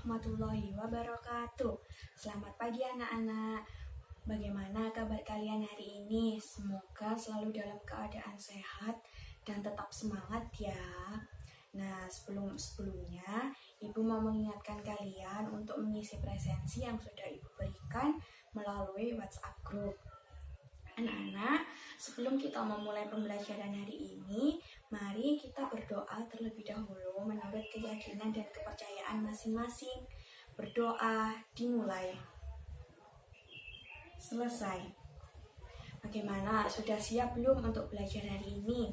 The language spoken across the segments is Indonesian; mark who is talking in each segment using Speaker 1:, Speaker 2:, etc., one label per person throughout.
Speaker 1: warahmatullahi wabarakatuh. Selamat pagi anak-anak. Bagaimana kabar kalian hari ini? Semoga selalu dalam keadaan sehat dan tetap semangat ya. Nah, sebelumnya Ibu mau mengingatkan kalian untuk mengisi presensi yang sudah Ibu berikan melalui WhatsApp group. Anak-anak, sebelum kita memulai pembelajaran hari ini, mari kita berdoa terlebih dahulu menurut keyakinan dan kepercayaan masing-masing. Berdoa dimulai. Selesai. Bagaimana? Sudah siap belum untuk belajar hari ini?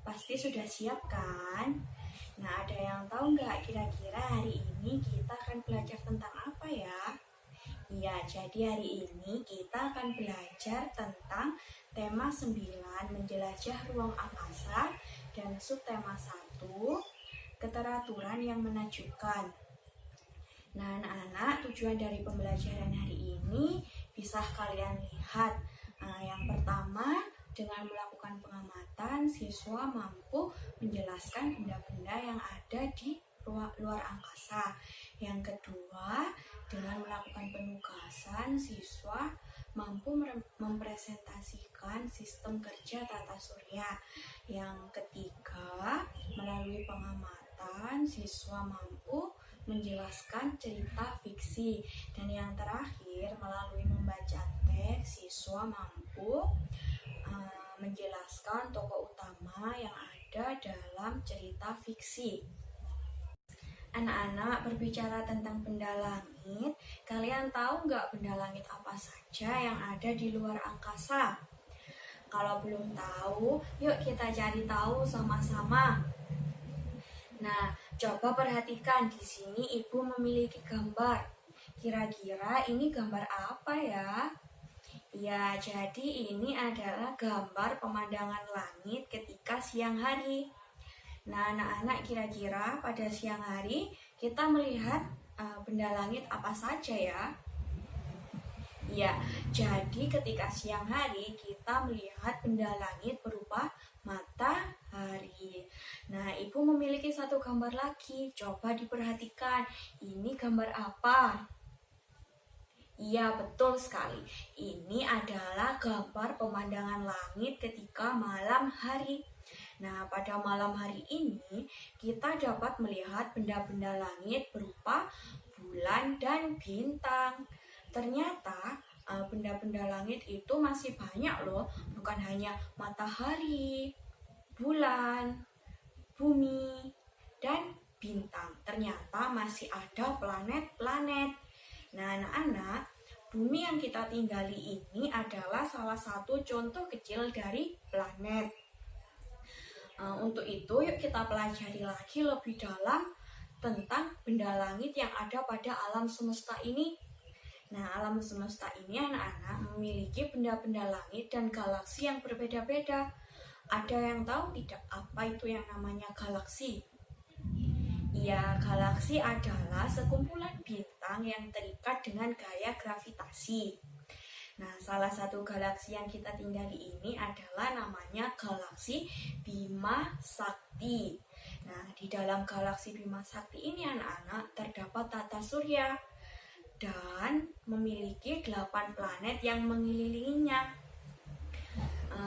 Speaker 1: Pasti sudah siap kan? Nah, ada yang tahu nggak kira-kira hari ini kita akan belajar tentang apa ya? Ya, jadi hari ini kita akan belajar tentang tema 9 menjelajah ruang angkasa dan subtema 1 keteraturan yang menakjubkan. Nah, anak-anak, tujuan dari pembelajaran hari ini bisa kalian lihat. Yang pertama, dengan melakukan pengamatan, siswa mampu menjelaskan benda-benda yang ada di luar angkasa. Yang kedua, dengan melakukan penugasan, siswa mampu mempresentasikan sistem kerja tata surya. Yang ketiga, melalui pengamatan, siswa mampu menjelaskan cerita fiksi. Dan yang terakhir, melalui membaca teks, siswa mampu menjelaskan tokoh utama yang ada dalam cerita fiksi. Anak-anak, berbicara tentang benda langit, kalian tahu nggak benda langit apa saja yang ada di luar angkasa? Kalau belum tahu, yuk kita cari tahu sama-sama. Nah, coba perhatikan di sini Ibu memiliki gambar. Kira-kira ini gambar apa ya? Ya, jadi ini adalah gambar pemandangan langit ketika siang hari. Nah, anak-anak, kira-kira pada siang hari kita melihat benda langit apa saja ya? Ya, jadi ketika siang hari kita melihat benda langit berupa matahari. Nah, Ibu memiliki satu gambar lagi. Coba diperhatikan. Ini gambar apa? Iya, betul sekali. Ini adalah gambar pemandangan langit ketika malam hari. Nah, pada malam hari ini kita dapat melihat benda-benda langit berupa bulan dan bintang. Ternyata benda-benda langit itu masih banyak loh, bukan hanya matahari, bulan, bumi, dan bintang. Ternyata masih ada planet-planet. Nah, anak-anak, bumi yang kita tinggali ini adalah salah satu contoh kecil dari planet. Untuk itu, yuk kita pelajari lagi lebih dalam tentang benda langit yang ada pada alam semesta ini. Nah, alam semesta ini anak-anak memiliki benda-benda langit dan galaksi yang berbeda-beda. Ada yang tahu tidak apa itu yang namanya galaksi? Ya, galaksi adalah sekumpulan bintang yang terikat dengan gaya gravitasi. Nah, salah satu galaksi yang kita tinggali ini adalah namanya galaksi Bima Sakti. Nah, di dalam galaksi Bima Sakti ini anak-anak terdapat tata surya dan memiliki 8 planet yang mengelilinginya.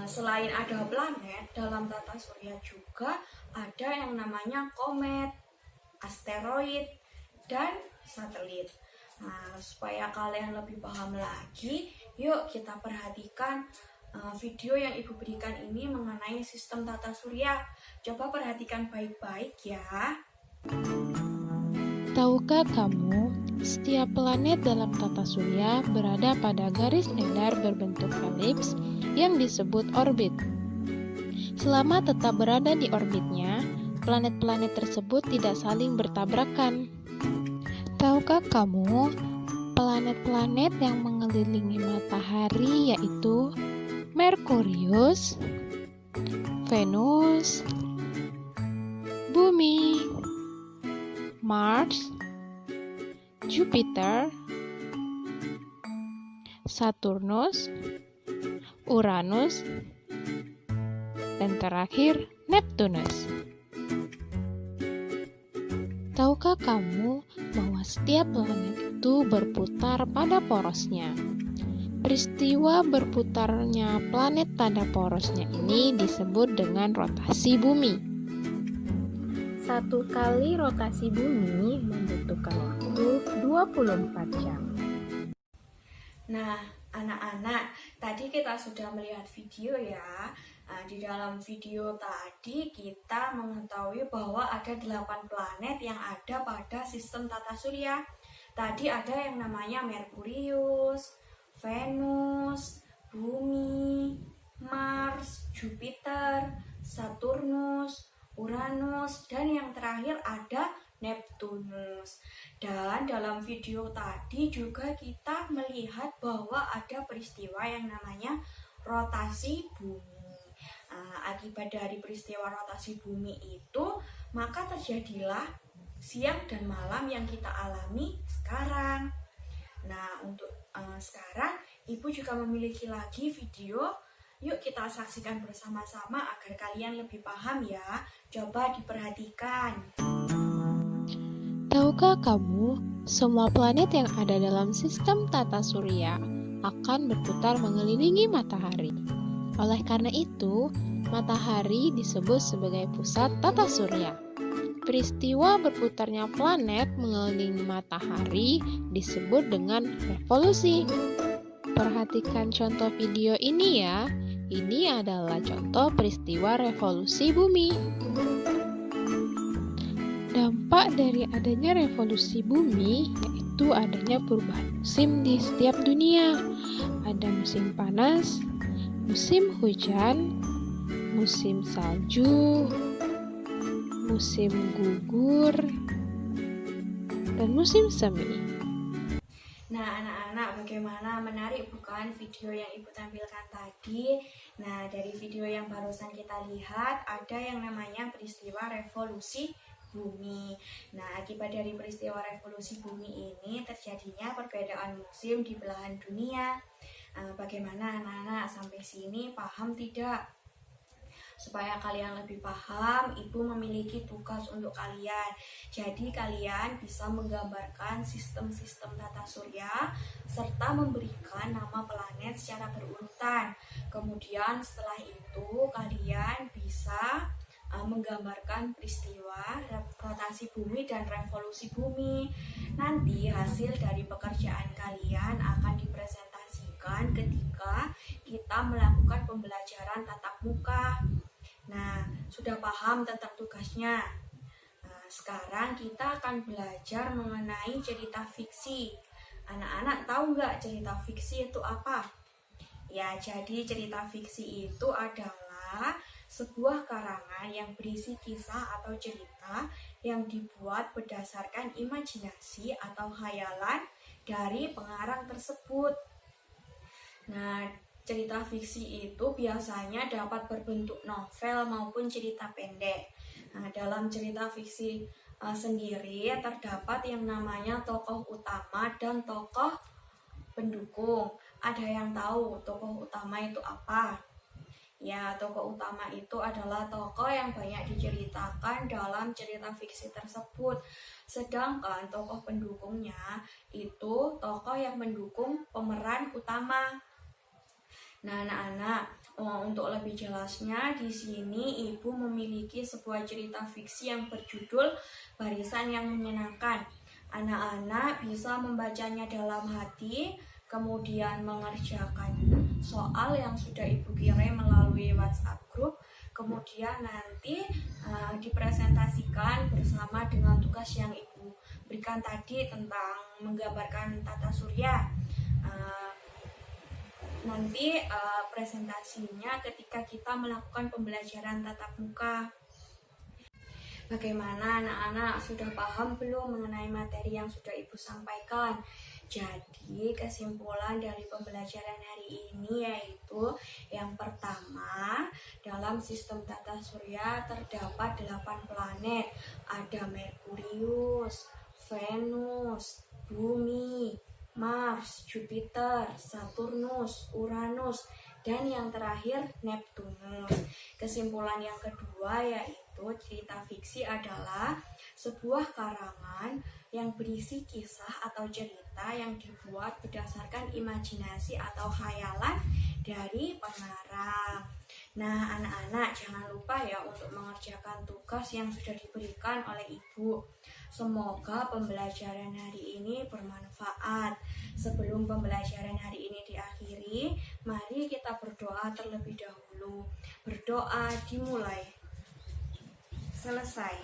Speaker 1: Selain ada planet, dalam tata surya juga ada yang namanya komet, asteroid, dan satelit. Nah, supaya kalian lebih paham lagi, yuk kita perhatikan video yang Ibu berikan ini mengenai sistem tata surya. Coba perhatikan baik-baik ya.
Speaker 2: Tahukah kamu, setiap planet dalam tata surya berada pada garis datar berbentuk elips yang disebut orbit. Selama tetap berada di orbitnya, planet-planet tersebut tidak saling bertabrakan. Tahukah kamu, planet-planet yang mengelilingi matahari yaitu Merkurius, Venus, Bumi, Mars, Jupiter, Saturnus, Uranus, dan terakhir Neptunus. Tahukah kamu bahwa setiap planet itu berputar pada porosnya. Peristiwa berputarnya planet pada porosnya ini disebut dengan rotasi bumi. Satu kali rotasi bumi membutuhkan waktu 24 jam.
Speaker 1: Nah, anak-anak, tadi kita sudah melihat video ya. Di dalam video tadi kita mengetahui bahwa ada 8 planet yang ada pada sistem tata surya. Tadi ada yang namanya Merkurius, Venus, Bumi, Mars, Jupiter, Saturnus, Uranus, dan yang terakhir ada Neptunus. Dan dalam video tadi juga kita melihat bahwa ada peristiwa yang namanya rotasi bumi. Akibat dari peristiwa rotasi bumi itu, maka terjadilah siang dan malam yang kita alami sekarang. Nah, untuk sekarang Ibu juga memiliki lagi video. Yuk kita saksikan bersama-sama agar kalian lebih paham ya. Coba diperhatikan.
Speaker 2: Tahukah kamu, semua planet yang ada dalam sistem tata surya akan berputar mengelilingi matahari. Oleh karena itu, matahari disebut sebagai pusat tata surya. Peristiwa berputarnya planet mengelilingi matahari disebut dengan revolusi. Perhatikan contoh video ini ya. Ini adalah contoh peristiwa revolusi bumi. Dampak dari adanya revolusi bumi yaitu adanya perubahan musim di setiap dunia. Ada musim panas, musim hujan, musim salju, musim gugur, dan musim semi.
Speaker 1: Nah, anak-anak, bagaimana menarik bukan video yang Ibu tampilkan tadi? Nah, dari video yang barusan kita lihat, ada yang namanya peristiwa revolusi bumi. Nah, akibat dari peristiwa revolusi bumi ini terjadinya perbedaan musim di belahan dunia. Bagaimana anak-anak, sampai sini paham tidak? Supaya kalian lebih paham, Ibu memiliki tugas untuk kalian. Jadi kalian bisa menggambarkan sistem-sistem tata surya serta memberikan nama planet secara berurutan. Kemudian setelah itu kalian bisa menggambarkan peristiwa rotasi bumi dan revolusi bumi. Nanti hasil dari pekerjaan kalian akan dipresentasikan ketika kita melakukan pembelajaran tatap muka. Nah, sudah paham tentang tugasnya. Nah, sekarang kita akan belajar mengenai cerita fiksi. Anak-anak tahu nggak cerita fiksi itu apa? Ya, jadi cerita fiksi itu adalah sebuah karangan yang berisi kisah atau cerita yang dibuat berdasarkan imajinasi atau khayalan dari pengarang tersebut. Nah, cerita fiksi itu biasanya dapat berbentuk novel maupun cerita pendek. Nah, dalam cerita fiksi sendiri terdapat yang namanya tokoh utama dan tokoh pendukung. Ada yang tahu tokoh utama itu apa? Ya, tokoh utama itu adalah tokoh yang banyak diceritakan dalam cerita fiksi tersebut. Sedangkan tokoh pendukungnya itu tokoh yang mendukung pemeran utama. Nah, anak-anak, untuk lebih jelasnya di sini Ibu memiliki sebuah cerita fiksi yang berjudul Barisan yang Menyenangkan. Anak-anak bisa membacanya dalam hati, kemudian mengerjakan soal yang sudah Ibu kirim melalui WhatsApp group, kemudian nanti dipresentasikan bersama dengan tugas yang Ibu berikan tadi tentang menggambarkan tata surya. Nanti presentasinya ketika kita melakukan pembelajaran tatap muka. Bagaimana anak-anak, sudah paham belum mengenai materi yang sudah Ibu sampaikan? Jadi kesimpulan dari pembelajaran hari ini yaitu yang pertama, dalam sistem tata surya terdapat 8 planet. Ada Merkurius, Venus, Bumi, Mars, Jupiter, Saturnus, Uranus, dan yang terakhir Neptunus. Kesimpulan yang kedua yaitu cerita fiksi adalah sebuah karangan yang berisi kisah atau cerita yang dibuat berdasarkan imajinasi atau khayalan dari pengarang. Nah, anak-anak jangan lupa ya untuk mengerjakan tugas yang sudah diberikan oleh ibu. Semoga pembelajaran hari ini bermanfaat. Sebelum pembelajaran hari ini diakhiri, mari kita berdoa terlebih dahulu. Berdoa dimulai. Selesai.